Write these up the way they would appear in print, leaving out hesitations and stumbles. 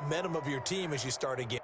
momentum of your team as you start again.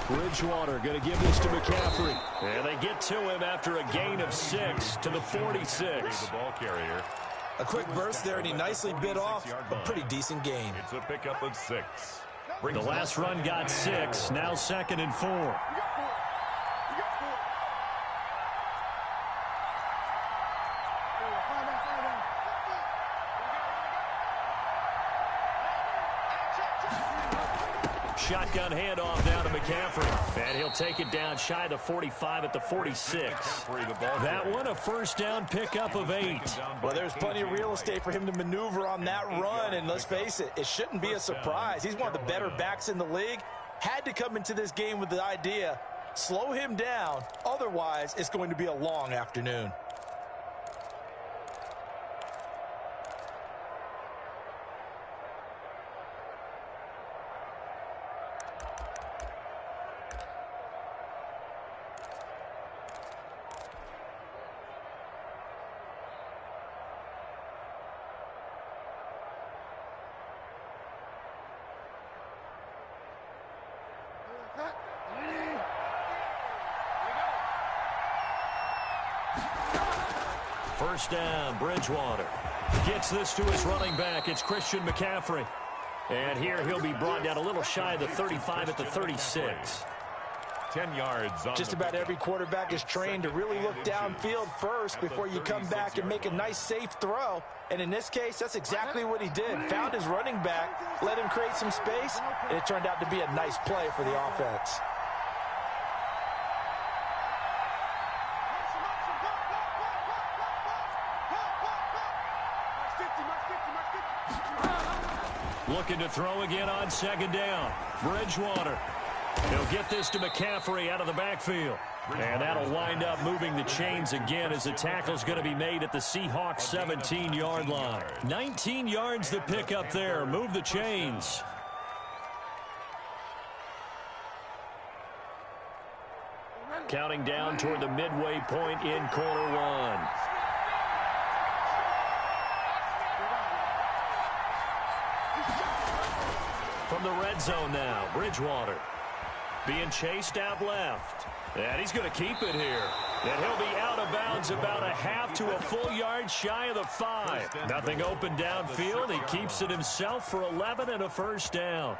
Bridgewater going to give this to McCaffrey. And they get to him after a gain of 6 to the 46. The ball carrier. A quick burst there, and he nicely bit off a pretty decent gain. It's a pickup of 6. The last run got 6. Now 2nd and 4. Shotgun handoff down to McCaffrey. And he'll take it down shy of the 45 at the 46. That one a first down pickup of 8. Well, there's plenty of real estate for him to maneuver on that run. And let's face it, it shouldn't be a surprise. He's one of the better backs in the league. Had to come into this game with the idea, slow him down. Otherwise, it's going to be a long afternoon. First down, Bridgewater. Gets this to his running back. It's Christian McCaffrey. And here he'll be brought down a little shy of the 35 at the 36. 10 yards. Just about every quarterback is trained to really look downfield first before you come back and make a nice, safe throw. And in this case, that's exactly what he did. Found his running back, let him create some space, and it turned out to be a nice play for the offense. Looking to throw again on 2nd down. Bridgewater. He'll get this to McCaffrey out of the backfield. And that'll wind up moving the chains again as the tackle's going to be made at the Seahawks 17-yard line. 19 yards to pick up there. Move the chains. Counting down toward the midway point in quarter 1. From the red zone now, Bridgewater being chased out left. And he's going to keep it here. And he'll be out of bounds about a half to a full yard shy of the 5. Nothing open downfield. He keeps it himself for 11 and a first down.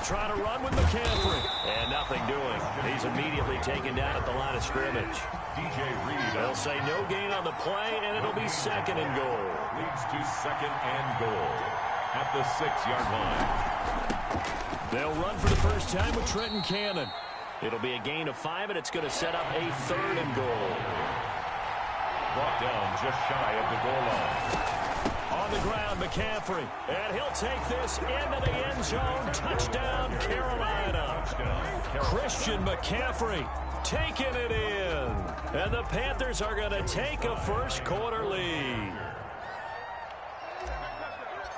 Try to run with McCaffrey. And nothing doing. He's immediately taken down at the line of scrimmage. DJ Reed. They'll say no gain on the play, and it'll be 2nd and goal. Leads to 2nd and goal at the 6-yard line. They'll run for the first time with Trenton Cannon. It'll be a gain of 5, and it's going to set up a 3rd and goal. Brought down just shy of the goal line. On the ground, McCaffrey. And he'll take this into the end zone. Touchdown, Carolina. Christian McCaffrey taking it in. And the Panthers are going to take a first quarter lead.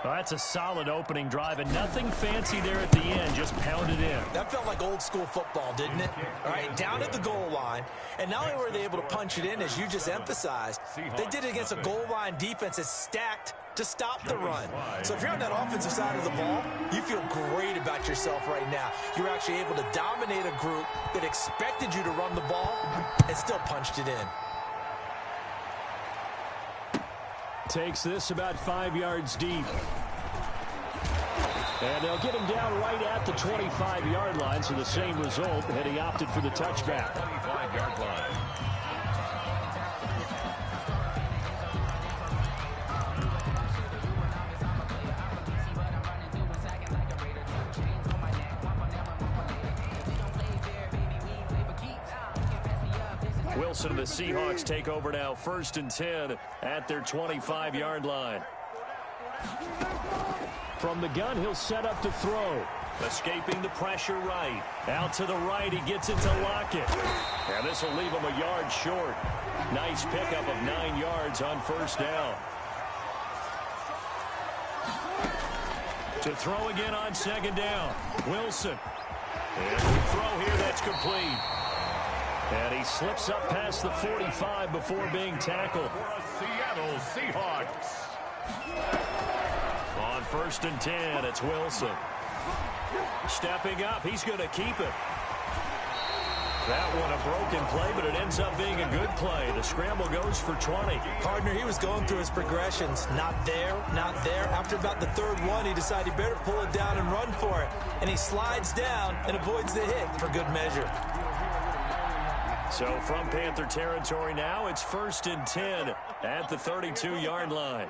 Well, that's a solid opening drive, and nothing fancy there at the end, just pounded in. That felt like old school football, didn't it? All right, down at the goal line, and not only were they able to punch it in, as you just emphasized, they did it against a goal line defense that's stacked to stop the run. So if you're on that offensive side of the ball, you feel great about yourself right now. You're actually able to dominate a group that expected you to run the ball and still punched it in. Takes this about 5 yards deep. And they'll get him down right at the 25-yard line, so the same result, and he opted for the touchback. 25-yard line. Wilson and the Seahawks take over now, 1st and 10 at their 25-yard line. From the gun, he'll set up to throw. Escaping the pressure right. Out to the right, he gets it to Lockett. And this will leave him a yard short. Nice pickup of 9 yards on 1st down. To throw again on 2nd down. Wilson. And the throw here, that's complete. And he slips up past the 45 before being tackled. For the Seattle Seahawks. On 1st and 10, it's Wilson. Stepping up, he's going to keep it. That one a broken play, but it ends up being a good play. The scramble goes for 20. Partner, he was going through his progressions. Not there, not there. After about the 3rd one, he decided he better pull it down and run for it. And he slides down and avoids the hit for good measure. So from Panther territory now, it's 1st and 10 at the 32-yard line.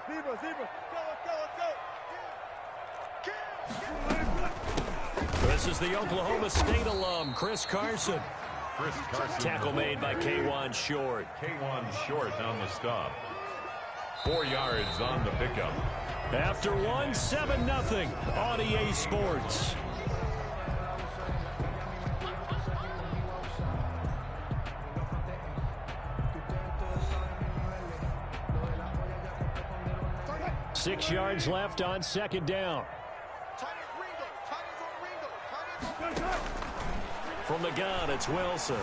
This is the Oklahoma State alum, Chris Carson. Tackle made by K'Wan Short. K'Wan Short on the stop. 4 yards on the pickup. After one, 7-0 on EA Sports. Six yards left on 2nd down. From the gun, it's Wilson.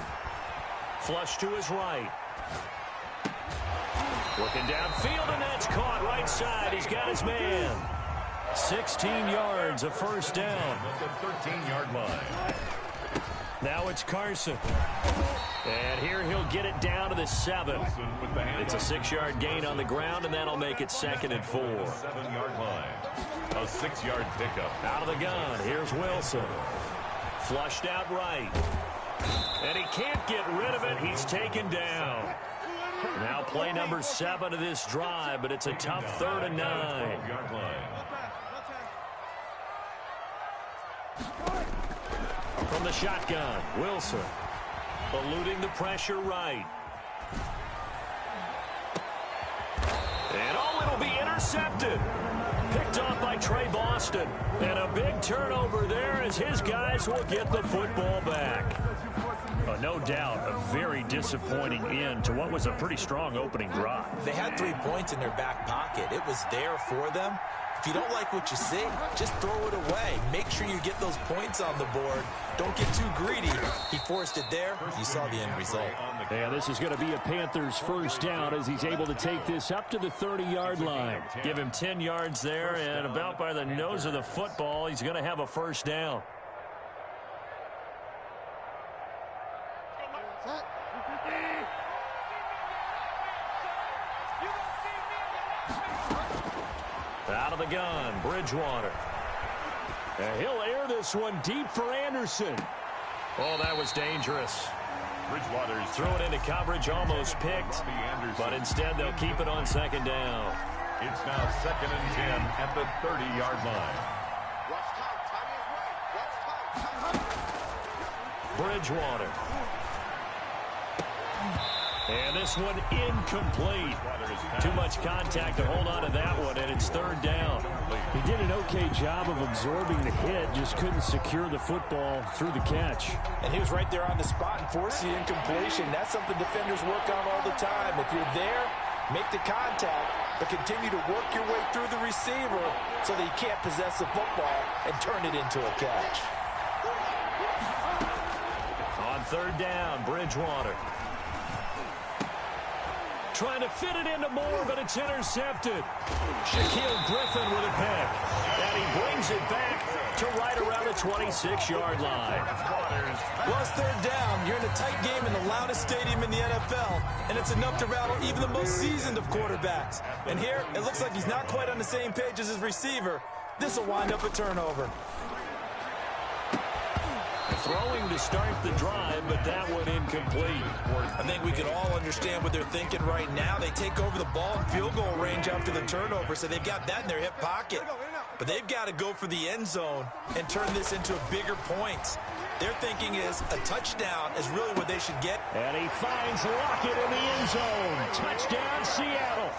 Flush to his right. Looking downfield, and that's caught right side. He's got his man. 16 yards, a 1st down. At the 13-yard line. Now it's Carson. And here he'll get it down to the 7. It's a 6-yard gain on the ground, and that'll make it 2nd and 4. 7-yard line. A 6-yard pickup. Out of the gun, here's Wilson. Flushed out right. And he can't get rid of it. He's taken down. Now play number 7 of this drive, but it's a tough 3rd and 9. From the shotgun, Wilson. Eluding the pressure right. And it'll be intercepted. Picked off by Trey Boston. And a big turnover there as his guys will get the football back. No doubt a very disappointing end to what was a pretty strong opening drive. They had 3 points in their back pocket. It was there for them. If you don't like what you see, just throw it away. Make sure you get those points on the board. Don't get too greedy. He forced it there. You saw the end result. Yeah, this is going to be a Panthers 1st down as he's able to take this up to the 30-yard line. Give him 10 yards there, and about by the nose of the football, he's going to have a 1st down. Out of the gun, Bridgewater. And he'll air this one deep for Anderson. Oh, that was dangerous. Bridgewater's threw it into coverage, almost picked, but instead they'll keep it on 2nd down. It's now 2nd and 10 at the 30-yard line. Bridgewater. And this one incomplete. Too much contact to hold on to that one, and it's 3rd down. He did an okay job of absorbing the hit, just couldn't secure the football through the catch. And he was right there on the spot and forced the incompletion. That's something defenders work on all the time. If you're there, make the contact, but continue to work your way through the receiver so that you can't possess the football and turn it into a catch. On third down, Bridgewater. Trying to fit it into Moore, but it's intercepted. Shaquille Griffin with a pick. And he brings it back to right around the 26-yard line. Well, it's third down. You're in a tight game in the loudest stadium in the NFL, and it's enough to rattle even the most seasoned of quarterbacks. And here, it looks like he's not quite on the same page as his receiver. This will wind up a turnover. Throwing to start the drive, but that one incomplete. I think we could all understand what they're thinking right now. They take over the ball in field goal range after the turnover, so they've got that in their hip pocket. But they've got to go for the end zone and turn this into bigger points. Their thinking is a touchdown is really what they should get. And he finds Lockett in the end zone. Touchdown, Seattle.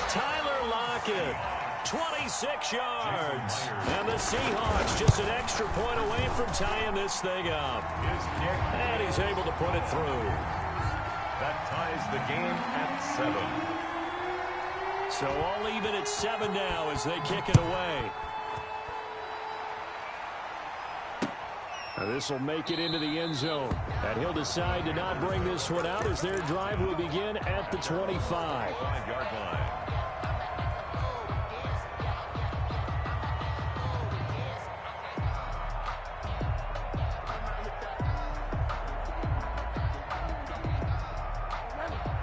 Tyler Lockett. 26 yards. And the Seahawks just an extra point away from tying this thing up. And he's able to put it through. That ties the game at 7. So all even at 7 now as they kick it away. This will make it into the end zone. And he'll decide to not bring this one out as their drive will begin at the 25. 5-yard line.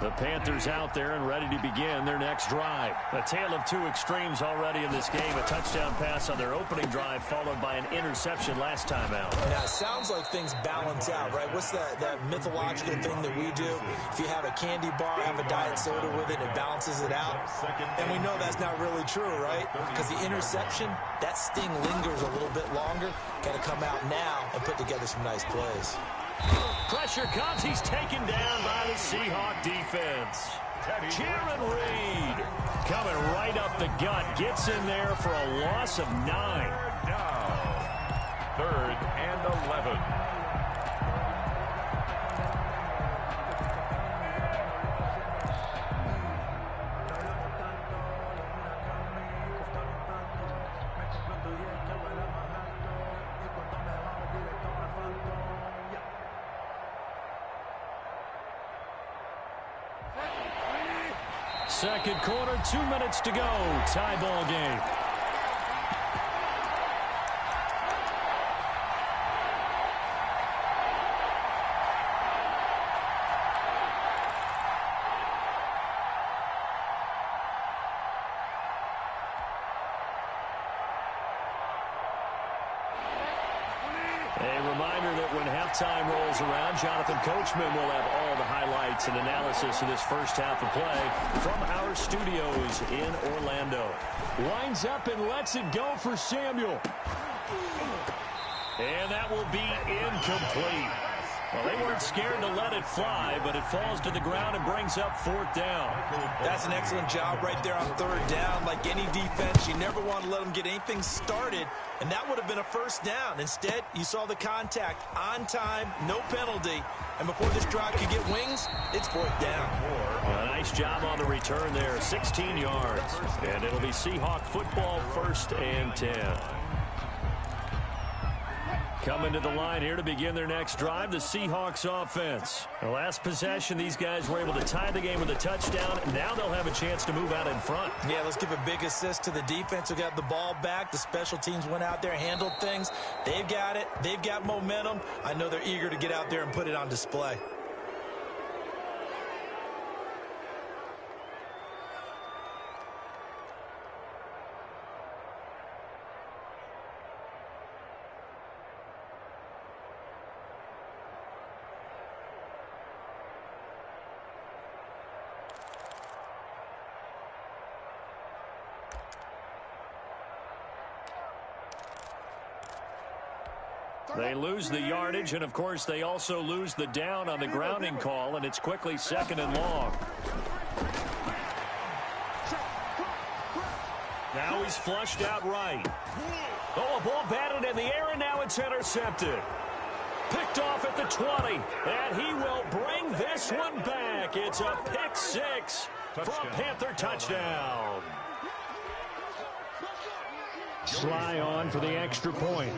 The Panthers out there and ready to begin their next drive. A tale of two extremes already in this game. A touchdown pass on their opening drive followed by an interception last time out. Now, it sounds like things balance out, right? What's that mythological thing that we do? If you have a candy bar, have a diet soda with it, it balances it out. And we know that's not really true, right? Because the interception, that sting lingers a little bit longer. Got to come out now and put together some nice plays. Pressure comes. He's taken down by the Seahawk defense. Jaron Reed coming right up the gut. Gets in there for a loss of 9. Down. 3rd and 11. Second quarter, 2 minutes to go. Tie ball game. A reminder that when halftime rolls around, Jonathan Coachman will have all the highlights and analysis of this first half of play from our studios in Orlando. Winds up and lets it go for Samuel. And that will be incomplete. Well, they weren't scared to let it fly, but it falls to the ground and brings up 4th down. That's an excellent job right there on 3rd down. Like any defense, you never want to let them get anything started, and that would have been a 1st down. Instead, you saw the contact on time, no penalty, and before this drive could get wings, it's 4th down. A nice job on the return there, 16 yards. And it'll be Seahawk football 1st and 10. Coming to the line here to begin their next drive, the Seahawks offense. The last possession, these guys were able to tie the game with a touchdown. Now they'll have a chance to move out in front. Yeah, let's give a big assist to the defense who got the ball back. The special teams went out there, handled things. They've got it. They've got momentum. I know they're eager to get out there and put it on display. They lose the yardage, and of course they also lose the down on the grounding call, and it's quickly 2nd and long. Now he's flushed out right. Oh, a ball batted in the air, and now it's intercepted. Picked off at the 20, and he will bring this one back. It's a pick six for a Panther touchdown. Sly on for the extra point.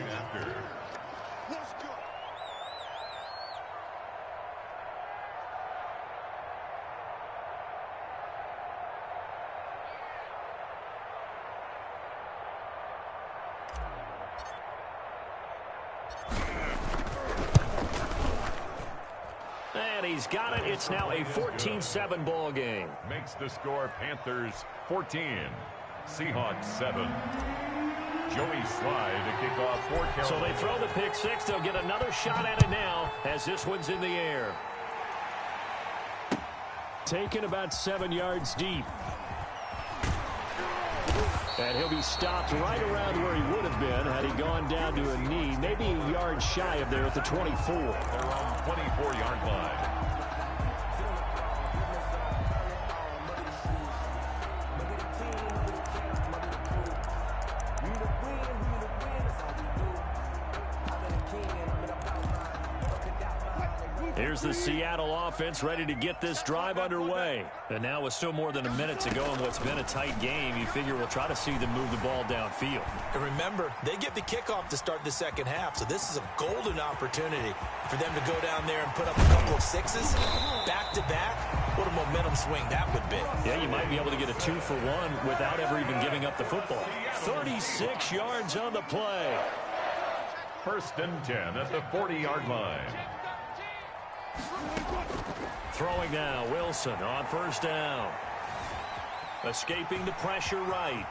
And he's got it. It's now a 14-7 ball game. Makes the score Panthers 14, Seahawks 7. Joey Sly to kick off for Carolina. So they throw the pick six. They'll get another shot at it now as this one's in the air. Taken about 7 yards deep. And he'll be stopped right around where he would have been had he gone down to a knee, maybe a yard shy of there at the 24. They're on 24-yard line. Here's the Seattle offense ready to get this drive underway. And now with still more than a minute to go in what's been a tight game, you figure we'll try to see them move the ball downfield. And remember, they get the kickoff to start the second half, so this is a golden opportunity for them to go down there and put up a couple of sixes back-to-back. What a momentum swing that would be. Yeah, you might be able to get a 2-for-1 without ever even giving up the football. 36 yards on the play. 1st and 10 at the 40-yard line. Throwing now, Wilson on 1st down. Escaping the pressure right.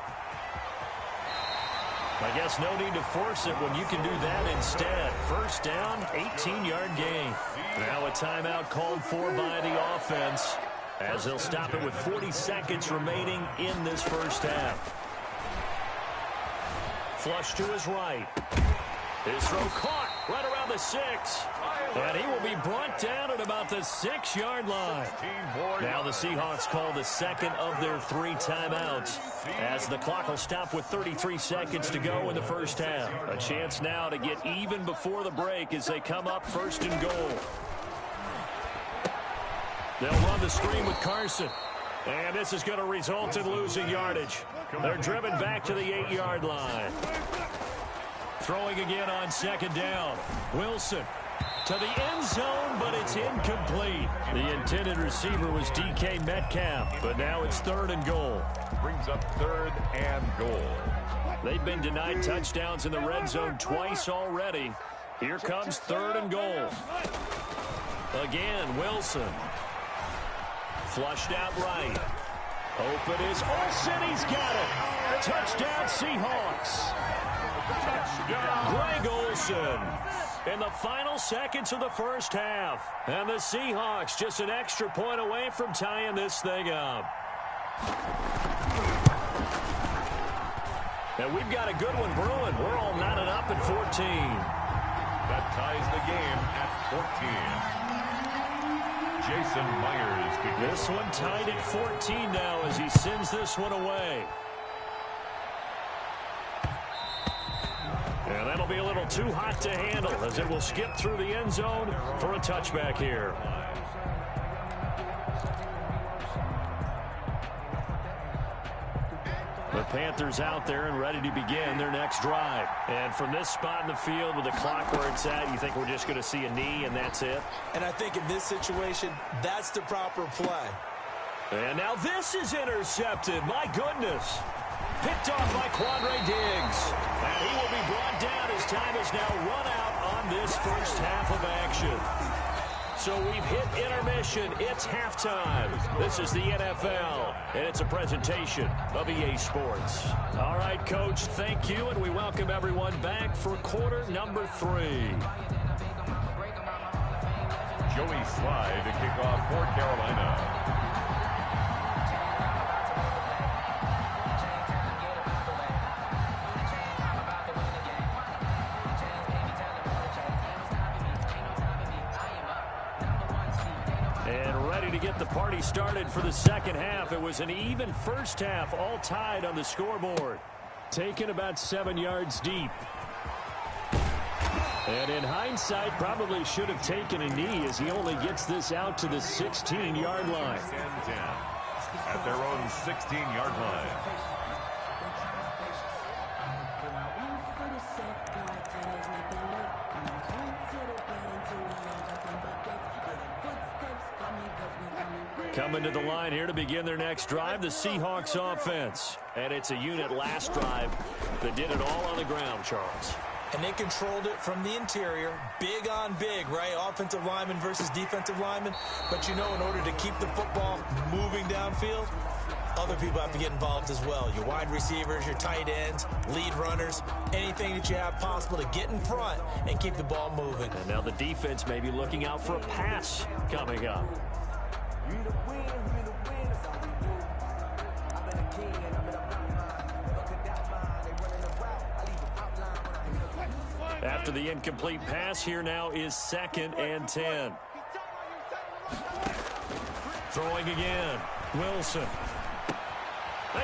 I guess no need to force it when you can do that instead. 1st down, 18-yard gain. Now a timeout called for by the offense as they'll stop it with 40 seconds remaining in this first half. Flush to his right. His throw caught right around the 6. And he will be brought down at about the 6-yard line. Now the Seahawks call the second of their 3 timeouts as the clock will stop with 33 seconds to go in the first half. A chance now to get even before the break as they come up 1st and goal. They'll run the screen with Carson. And this is going to result in losing yardage. They're driven back to the 8-yard line. Throwing again on 2nd down. Wilson to the end zone, but it's incomplete. The intended receiver was DK Metcalf, but now it's 3rd and goal. Brings up 3rd and goal. They've been denied touchdowns in the red zone twice already. Here comes 3rd and goal. Again, Wilson. Flushed out right. Open is Olsen. He's got it. Touchdown, Seahawks. Greg Olsen in the final seconds of the first half. And the Seahawks just an extra point away from tying this thing up. And we've got a good one brewing. We're all knotted up at 14. That ties the game at 14. Jason Myers. This one tied at 14 now as he sends this one away. And that'll be a little too hot to handle as it will skip through the end zone for a touchback here. The Panthers out there and ready to begin their next drive. And from this spot in the field with the clock where it's at, you think we're just going to see a knee and that's it? And I think in this situation, that's the proper play. And now this is intercepted. My goodness. Picked off by Quandre Diggs. And he will be brought down as time is now run out on this first half of action. So we've hit intermission. It's halftime. This is the NFL, and it's a presentation of EA Sports. All right, Coach, thank you, and we welcome everyone back for quarter number 3. Joey Sly to kick off for Carolina. To get the party started for the second half. It was an even first half, all tied on the scoreboard. Taken about 7 yards deep. And in hindsight, probably should have taken a knee as he only gets this out to the 16-yard line. 10 at their own 16-yard line. Coming to the line here to begin their next drive, the Seahawks offense. And it's a unit last drive that did it all on the ground, Charles. And they controlled it from the interior, big on big, right? Offensive lineman versus defensive lineman. But you know, in order to keep the football moving downfield, other people have to get involved as well. Your wide receivers, your tight ends, lead runners, anything that you have possible to get in front and keep the ball moving. And now the defense may be looking out for a pass coming up. After the incomplete pass, here now is 2nd and 10. Throwing again. Wilson.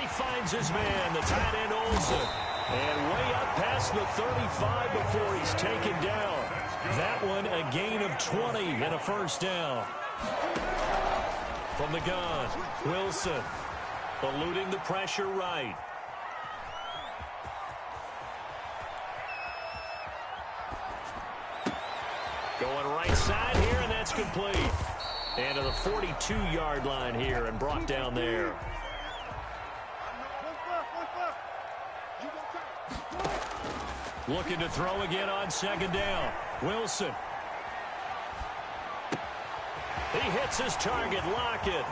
He finds his man, the tight end Olsen. And way up past the 35 before he's taken down. That one a gain of 20 and a first down. From the gun, Wilson. Eluding the pressure right. Going right side here, and that's complete. And to the 42-yard line here and brought down there. Looking to throw again on 2nd down. Wilson. He hits his target, Lockett.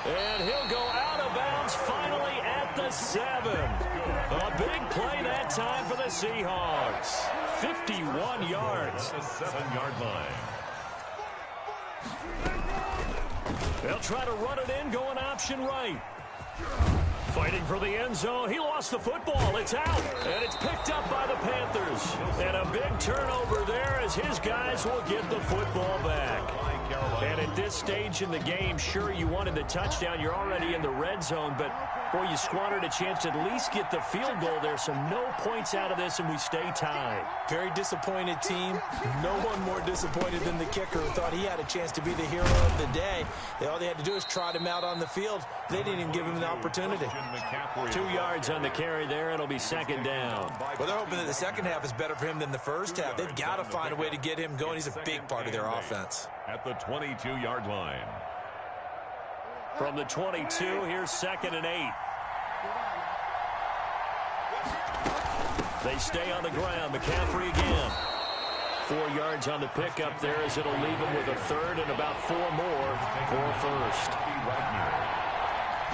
And he'll go out of bounds finally at the 7. A big play that time for the Seahawks. 51 yards. The 7-yard line. They'll try to run it in, going option right. Fighting for the end zone. He lost the football. It's out. And it's picked up by the Panthers. And a big turnover there as his guys will get the football back. And at this stage in the game, sure, you wanted the touchdown. You're already in the red zone, but, boy, you squandered a chance to at least get the field goal there, so no points out of this, and we stay tied. Very disappointed team. No one more disappointed than the kicker who thought he had a chance to be the hero of the day. All they had to do is trot him out on the field. They didn't even give him the opportunity. 2 yards on the carry there. It'll be 2nd down. Well, they're hoping that the second half is better for him than the first half. They've got to find a way to get him going. He's a big part of their offense. At the 22-yard line. From the 22, here's 2nd and 8. They stay on the ground. McCaffrey again. 4 yards on the pickup there as it'll leave him with a 3rd and about 4 more for a first.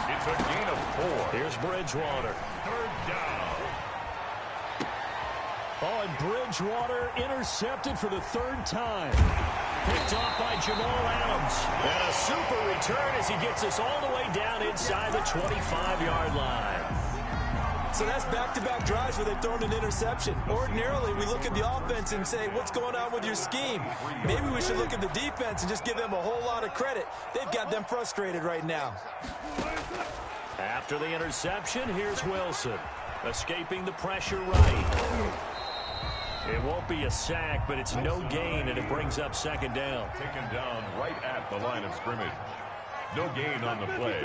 It's a gain of 4. Here's Bridgewater. 3rd down. Oh, and Bridgewater intercepted for the 3rd time. Picked off by Jamal Adams. And a super return as he gets us all the way down inside the 25-yard line. So that's back-to-back drives where they've thrown an interception. Ordinarily, we look at the offense and say, what's going on with your scheme? Maybe we should look at the defense and just give them a whole lot of credit. They've got them frustrated right now. After the interception, here's Wilson. Escaping the pressure right. It won't be a sack, but it's no gain, and it brings up 2nd down. Taken down right at the line of scrimmage. No gain on the play.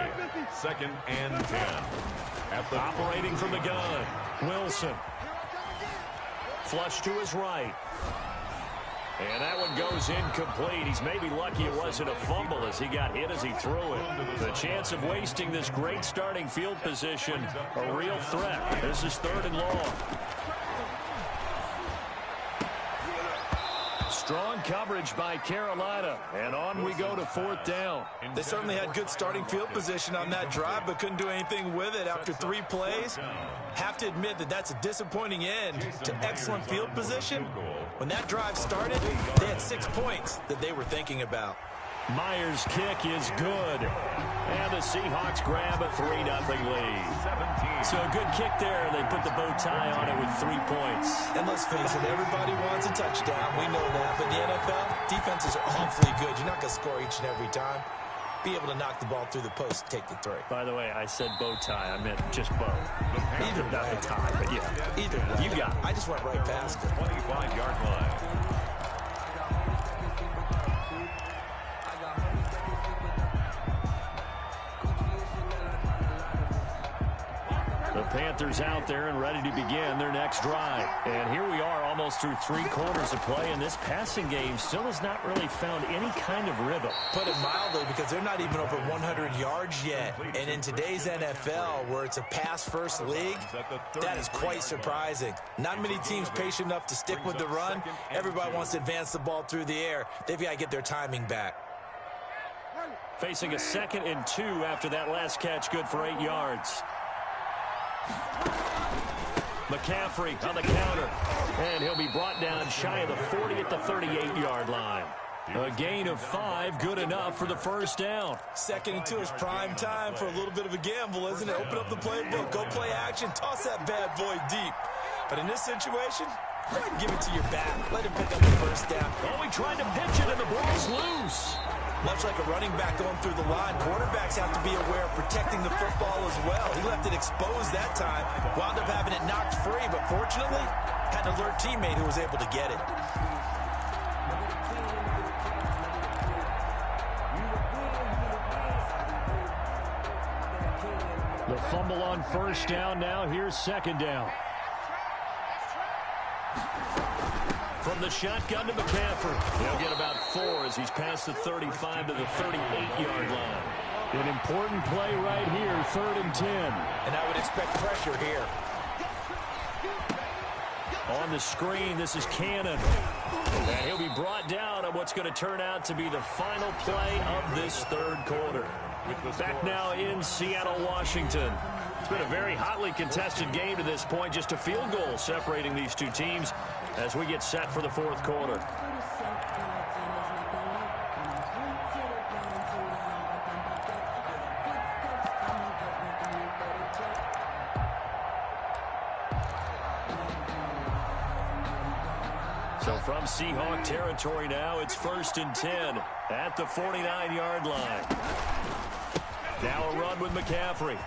2nd and 10. Operating from the gun, Wilson. Flush to his right. And that one goes incomplete. He's maybe lucky it wasn't a fumble as he got hit as he threw it. The chance of wasting this great starting field position, a real threat. This is 3rd and long. Strong coverage by Carolina, and on we go to 4th down. They certainly had good starting field position on that drive, but couldn't do anything with it after 3 plays. Have to admit that that's a disappointing end to excellent field position. When that drive started, they had 6 points that they were thinking about. Myers' kick is good. And the Seahawks grab a 3-0 lead. So a good kick there. They put the bow tie on it with 3 points. And let's face it, everybody wants a touchdown. We know that. But the NFL, defenses are awfully good. You're not going to score each and every time. be able to knock the ball through the post and take the three. By the way, I said bow tie. I meant just bow. Either not way. the tie, but yeah. Either way. You got it. I just went right past it. 25-yard line. The Panthers out there and ready to begin their next drive. And here we are almost through 3 quarters of play, and this passing game still has not really found any kind of rhythm. Put it mildly, because they're not even over 100 yards yet. And in today's NFL, where it's a pass-first league, that is quite surprising. Not many teams patient enough to stick with the run. Everybody wants to advance the ball through the air. They've got to get their timing back. Facing a 2nd and 2 after that last catch, good for 8 yards. McCaffrey on the counter, and he'll be brought down shy of the 40 at the 38-yard line. A gain of 5, good enough for the first down. 2nd and 2 is prime time for a little bit of a gamble, isn't it? Open up the playbook, go play action, toss that bad boy deep. But in this situation, go ahead and give it to your back. Let him pick up the first down. Oh, he tried to pitch it, and the ball's loose. Much like a running back going through the line, quarterbacks have to be aware of protecting the football as well. He left it exposed that time, wound up having it knocked free, but fortunately, had an alert teammate who was able to get it. The fumble on first down now. Here's 2nd down. From the shotgun to McCaffrey. He'll get about 4 as he's past the 35 to the 38-yard line. An important play right here, 3rd and 10. And I would expect pressure here. On the screen, this is Cannon. And he'll be brought down on what's going to turn out to be the final play of this 3rd quarter. Back now in Seattle, Washington. It's been a very hotly contested game to this point. Just a field goal separating these two teams as we get set for the 4th quarter. So from Seahawk territory now, it's 1st and 10 at the 49-yard line. Now a run with McCaffrey.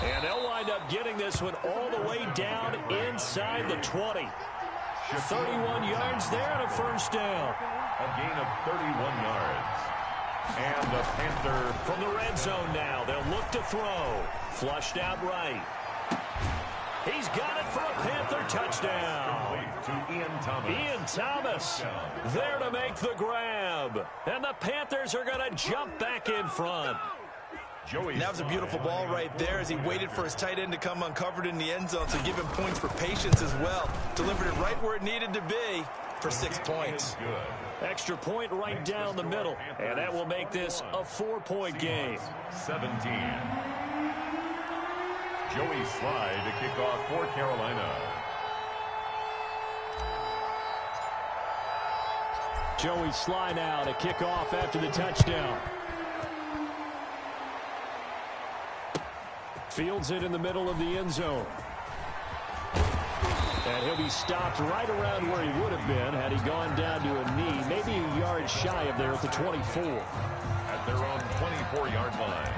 And they'll wind up getting this one all the way down inside the 20. 31 yards there and a first down. A gain of 31 yards. And the Panther from the red zone now. They'll look to throw. Flushed out right. He's got it for a Panther touchdown. To Ian Thomas. Ian Thomas there to make the grab. And the Panthers are going to jump back in front. And that was a beautiful ball right there as he waited for his tight end to come uncovered in the end zone, so give him points for patience as well. Delivered it right where it needed to be for 6 points. Extra point right down the middle, and that will make this a 4-point game. 17. Joey Slye to kick off for Carolina. Joey Slye now to kick off after the touchdown. Fields it in the middle of the end zone. And he'll be stopped right around where he would have been had he gone down to a knee, maybe a yard shy of there at the 24. At their own 24-yard line.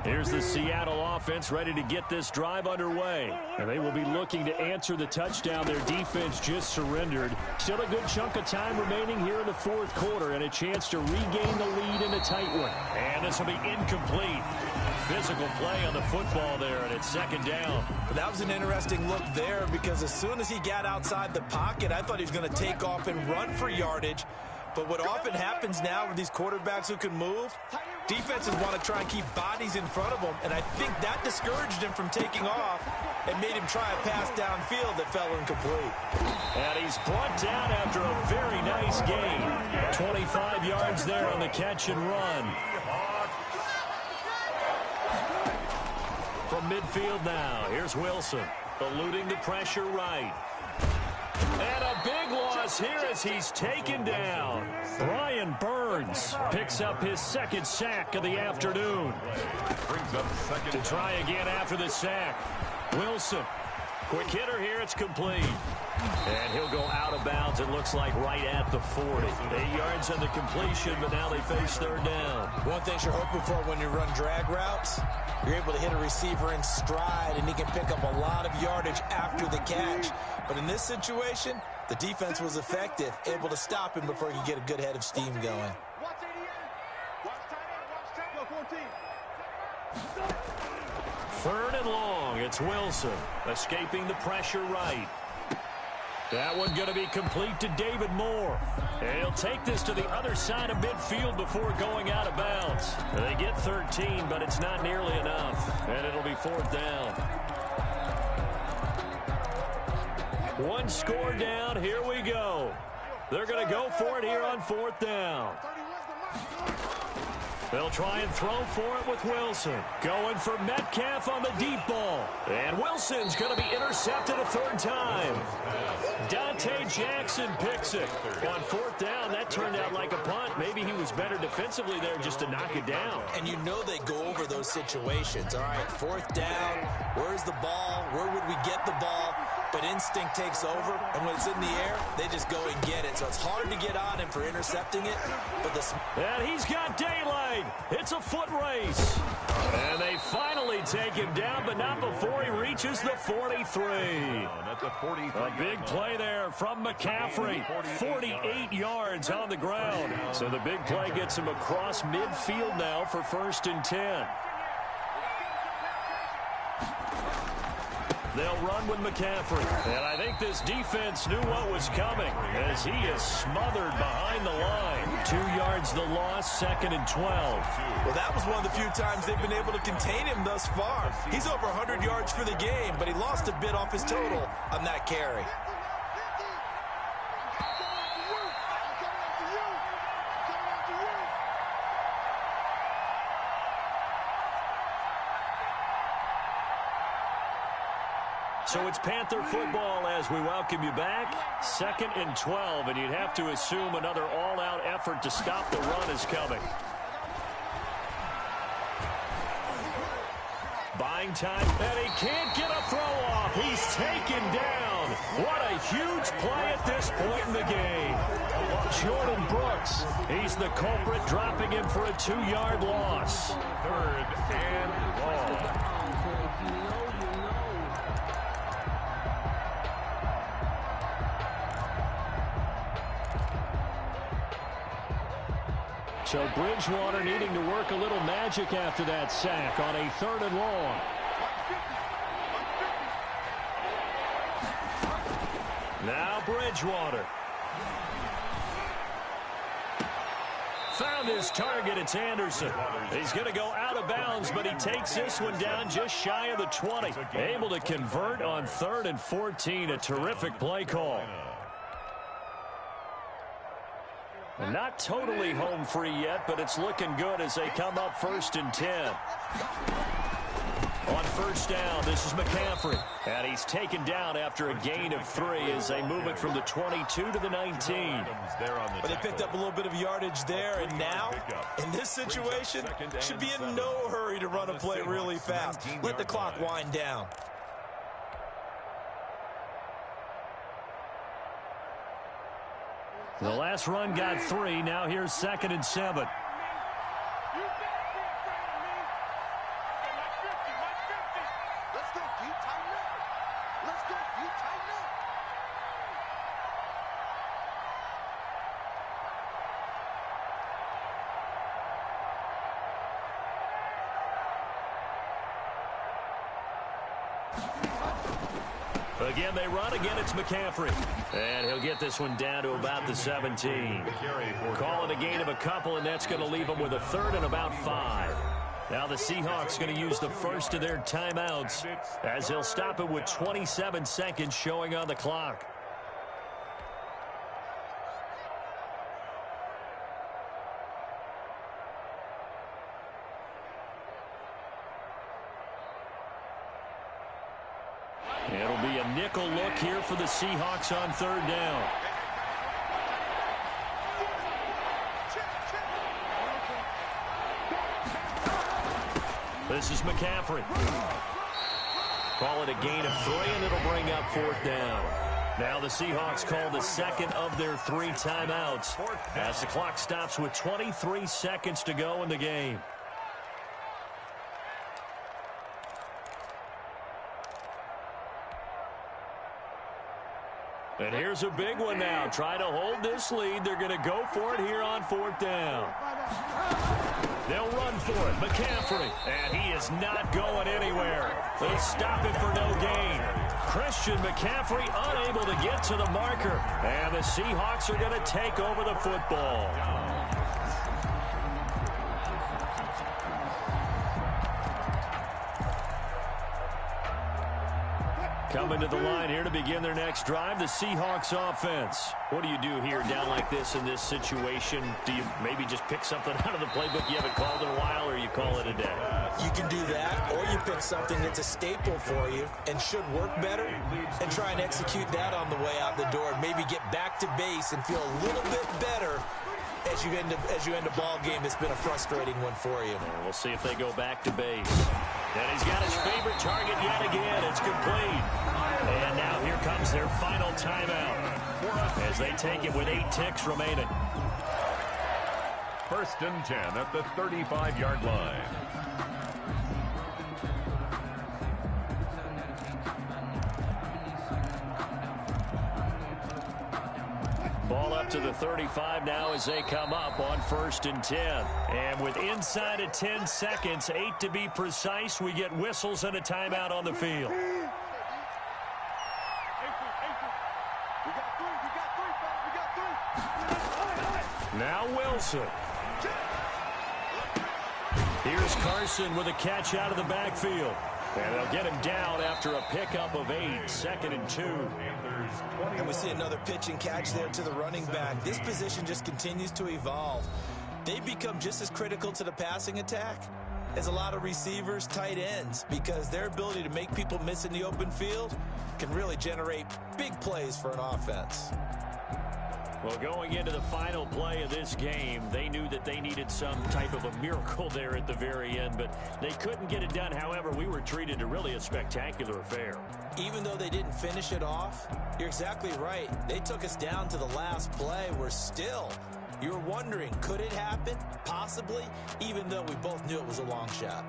Here's the Seattle offense ready to get this drive underway. And they will be looking to answer the touchdown their defense just surrendered. Still a good chunk of time remaining here in the 4th quarter and a chance to regain the lead in a tight one. And this will be incomplete. Physical play on the football there, and it's 2nd down. But that was an interesting look there because as soon as he got outside the pocket, I thought he was going to take off and run for yardage. But what often happens now with these quarterbacks who can move, defenses want to try and keep bodies in front of them, and I think that discouraged him from taking off and made him try a pass downfield that fell incomplete. And he's brought down after a very nice gain. 25 yards there on the catch and run. From midfield now, here's Wilson, eluding the pressure right. And a big loss here as he's taken down. Brian Burns picks up his 2nd sack of the afternoon. Brings up second. To try again after the sack. Wilson. Quick hitter here. It's complete. And he'll go out of bounds, it looks like, right at the 40. 8 yards on the completion, but now they face third down. One thing you're hoping for when you run drag routes, you're able to hit a receiver in stride, and he can pick up a lot of yardage after the catch. But in this situation, the defense was effective, able to stop him before he could get a good head of steam going. Third and long, it's Wilson, escaping the pressure right. That one going to be complete to David Moore. And he'll take this to the other side of midfield before going out of bounds. They get 13, but it's not nearly enough. And it'll be fourth down. One score down. Here we go. They're going to go for it here on fourth down. They'll try and throw for it with Wilson. Going for Metcalf on the deep ball. And Wilson's going to be intercepted a third time. Dante Jackson picks it. On fourth down, that turned out like a punt. Maybe he was better defensively there just to knock it down. And you know they go over those situations. All right, fourth down, where's the ball? Where would we get the ball? But instinct takes over, and when it's in the air, they just go and get it. So it's hard to get on him for intercepting it. But and he's got daylight. It's a foot race. And they finally take him down, but not before he reaches the 43. A big play there from McCaffrey. 48 yards on the ground. So the big play gets him across midfield now for 1st and 10. They'll run with McCaffrey. And I think this defense knew what was coming as he is smothered behind the line. 2 yards the loss, 2nd and 12. Well, that was one of the few times they've been able to contain him thus far. He's over 100 yards for the game, but he lost a bit off his total on that carry. So it's Panther football as we welcome you back. 2nd and 12, and you'd have to assume another all-out effort to stop the run is coming. Buying time, and he can't get a throw off. He's taken down. What a huge play at this point in the game. Jordan Brooks, he's the culprit, dropping him for a 2-yard loss. 3rd and long. So Bridgewater needing to work a little magic after that sack on a 3rd and long. Now Bridgewater. Found his target. It's Anderson. He's going to go out of bounds, but he takes this one down just shy of the 20. Able to convert on 3rd and 14. A terrific play call. Not totally home free yet, but it's looking good as they come up 1st and 10. On 1st down, this is McCaffrey. And he's taken down after a gain of 3 as they move it from the 22 to the 19. But they picked up a little bit of yardage there, and now, in this situation, should be in no hurry to run a play really fast. Let the clock wind down. The last run got 3. Now here's 2nd and 7. Again, they run. Again, it's McCaffrey. And he'll get this one down to about the 17. Call it a gain of a couple, and that's going to leave them with a 3rd and about 5. Now the Seahawks going to use the first of their timeouts as they'll stop it with 27 seconds showing on the clock. It'll be a nickel look here for the Seahawks on 3rd down. This is McCaffrey. Call it a gain of 3, and it'll bring up 4th down. Now the Seahawks call the second of their 3 timeouts as the clock stops with 23 seconds to go in the game. And here's a big one now. Trying to hold this lead. They're going to go for it here on 4th down. They'll run for it. McCaffrey. And he is not going anywhere. They'll stop it for no gain. Christian McCaffrey unable to get to the marker. And the Seahawks are going to take over the football. Coming to the line here to begin their next drive, the Seahawks offense. What do you do here down like this in this situation? Do you maybe just pick something out of the playbook you haven't called in a while, or you call it a day? You can do that, or you pick something that's a staple for you and should work better and try and execute that on the way out the door and maybe get back to base and feel a little bit better as you end a ball game that's been a frustrating one for you. And we'll see if they go back to base. And he's got his favorite target yet again. It's complete. And now here comes their final timeout as they take it with 8 ticks remaining. 1st and 10 at the 35-yard line. Ball up to the 35 now as they come up on 1st and 10. And with inside of 10 seconds, 8 to be precise, we get whistles and a timeout on the field. Now Wilson. Here's Carson with a catch out of the backfield. And they'll get him down after a pickup of 8, 2nd and 2. And we see another pitch and catch there to the running back. This position just continues to evolve. They become just as critical to the passing attack as a lot of receivers, tight ends, because their ability to make people miss in the open field can really generate big plays for an offense. Well, going into the final play of this game, they knew that they needed some type of a miracle there at the very end, but they couldn't get it done. However, we were treated to really a spectacular affair. Even though they didn't finish it off, you're exactly right. They took us down to the last play. We're still, you were wondering, could it happen? Possibly, even though we both knew it was a long shot.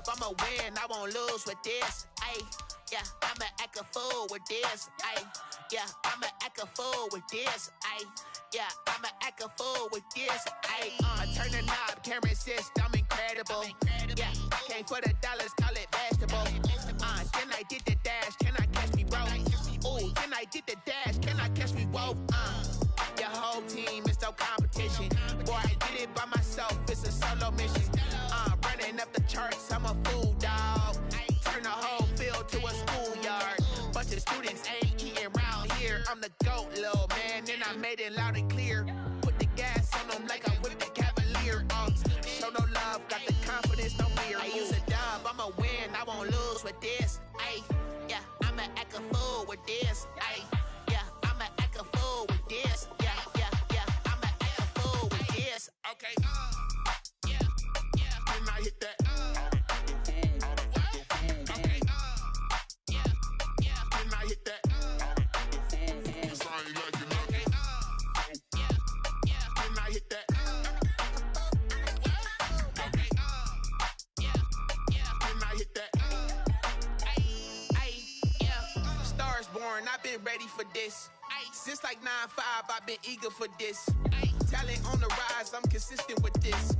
I'ma win, I won't lose with this. Ay, yeah, I'ma act a fool with this. Ay, yeah, I'ma act a fool with this. Ay, yeah, I'ma act a fool with this. Ay, turn the knob, camera assist, I'm incredible. Yeah, came for the dollars, call it vegetable. Then I did the dash, can I catch me, bro? Ooh, then I did the dash, can I catch me, whoa? Your whole team is no competition. Boy, I did it by myself, it's a solo mission. Running up the charts, I'm a fool, dog. Turn the whole field to a schoolyard. Bunch of students ain't eating round here. I'm the GOAT, little man, and I made it loud and clear. Put the gas on them like I whipped the Cavalier. Show no love, got the confidence, no fear. I use a dub, I'ma win, I won't lose with this. Ay, yeah, I'ma act a fool with this. Ay, yeah, I'ma act a fool with this. Yeah, yeah, yeah, I'ma act a fool with this. Okay, I hit that. Okay. Yeah. Then I hit that. Cause I ain't like it nothing. Yeah. Then I hit that. Okay. Yeah. Then I hit that. Yeah. Stars born, I've been ready for this. Since like 9-5, I've been eager for this. Talent on the rise, I'm consistent with this.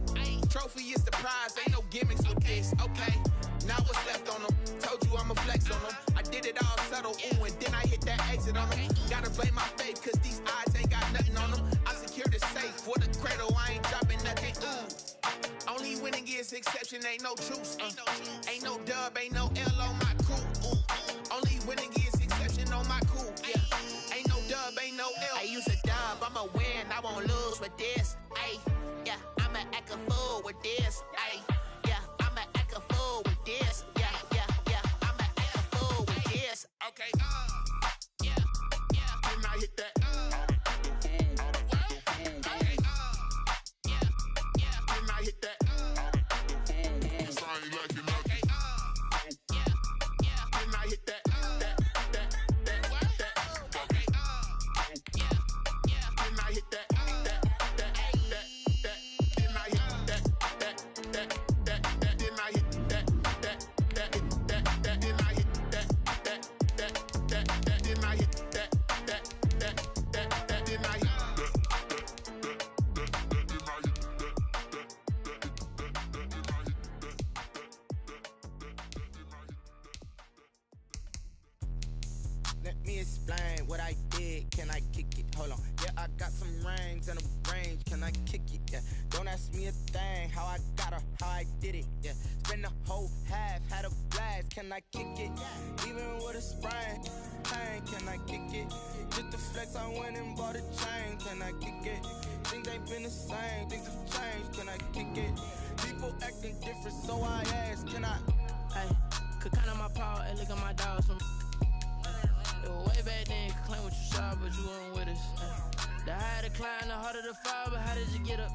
Trophy is the prize, ain't no gimmicks with this. Okay, now what's left on them? Told you I'ma flex on them. I did it all subtle, ooh, and then I hit that exit on them. Gotta blame my faith, cause these odds ain't got nothing on them. I secured the safe for the cradle, I ain't dropping nothing, ooh. Only winning is exception, ain't no truce. Ain't no dub, ain't no L on my crew. Only winning is exception on my crew, yeah. Ain't no dub, ain't no L. I use a dub, I'ma win, I won't lose with this. Ay, yeah, I'ma Let me explain what I did. Can I kick it? Hold on. Yeah, I got some rings and a range. Can I kick it? Yeah. Don't ask me a thing. How I got her, how I did it. Yeah. Spend the whole half, had a blast. Can I kick it? Even with a sprain. Pain, can I kick it? Just the flex, I went and bought a chain. Can I kick it? Things ain't been the same. Things have changed. Can I kick it? People acting different, so I ask. Can I? Hey, could count on my power and look at my dogs from. It was way back then, you could claim what you saw, but you weren't with us. The higher the climb, the harder the fall, but how did you get up?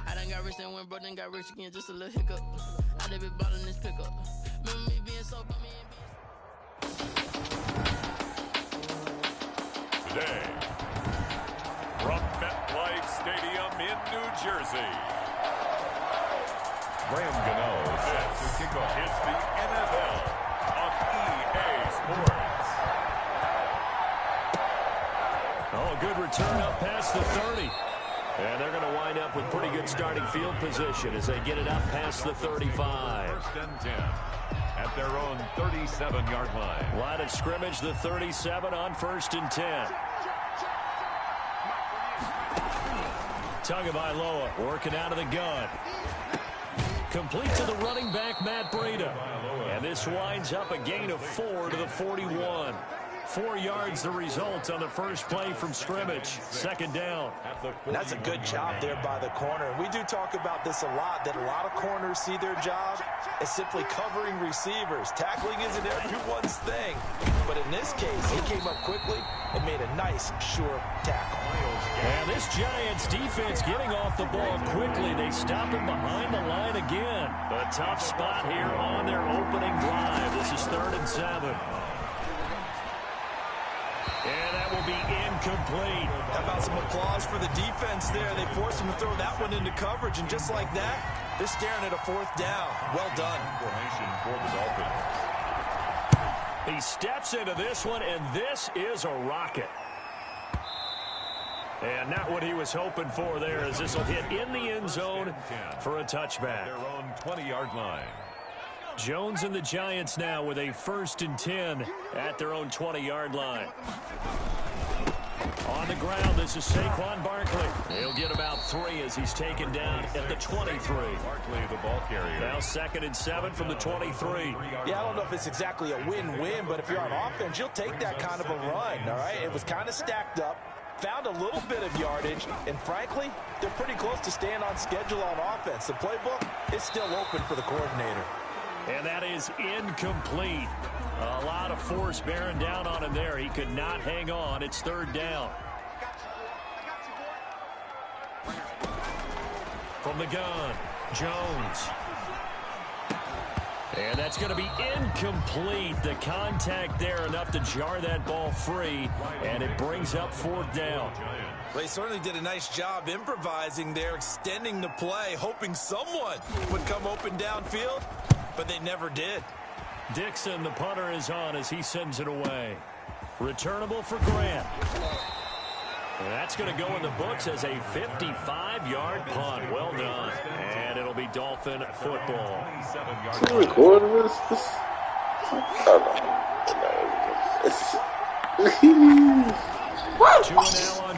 I done got rich and went broke, then got rich again, just a little hiccup. I done been ballin' this pickup. Remember me being so bummy and being. Today, from MetLife Stadium in New Jersey, Graham Gano sets to kick off. It's the NFL on EA Sports. Oh, good return up past the 30. And they're going to wind up with pretty good starting field position as they get it up past the 35. First and 10 at their own 37-yard line. Line of scrimmage, the 37 on 1st and 10. Tagovailoa working out of the gun. Complete to the running back, Matt Breida. And this winds up a gain of 4 to the 41. 4 yards the result on the first play from scrimmage. Second down. That's a good job there by the corner. We do talk about this a lot, that a lot of corners see their job as simply covering receivers. Tackling isn't everyone's thing. But in this case, he came up quickly and made a nice, sure tackle. And this Giants defense getting off the ball quickly. They stop him behind the line again. A tough spot here on their opening drive. This is 3rd and 7. And that will be incomplete. How about some applause for the defense there? They forced him to throw that one into coverage, and just like that, they're staring at a 4th down. Well done. Formation for the Dolphins. He steps into this one, and this is a rocket. And not what he was hoping for there, as this will hit in the end zone for a touchback. Their own 20-yard line. Jones and the Giants now with a 1st and 10 at their own 20-yard line. On the ground, this is Saquon Barkley. He'll get about 3 as he's taken down at the 23. Barkley, the ball carrier. Now 2nd and 7 from the 23. Yeah, I don't know if it's exactly a win-win, but if you're on offense, you'll take that kind of a run, all right? It was kind of stacked up, found a little bit of yardage, and frankly, they're pretty close to staying on schedule on offense. The playbook is still open for the coordinator. And that is incomplete. A lot of force bearing down on him there. He could not hang on. It's 3rd down. From the gun, Jones. And that's going to be incomplete. The contact there enough to jar that ball free, and it brings up 4th down. Well, he certainly did a nice job improvising there, extending the play, hoping someone would come open downfield, but they never did. Dixon, the punter, is on as he sends it away. Returnable for Grant. And that's going to go in the books as a 55-yard punt. Well done. And it'll be Dolphin football. Can you record this? I don't know. Two and now on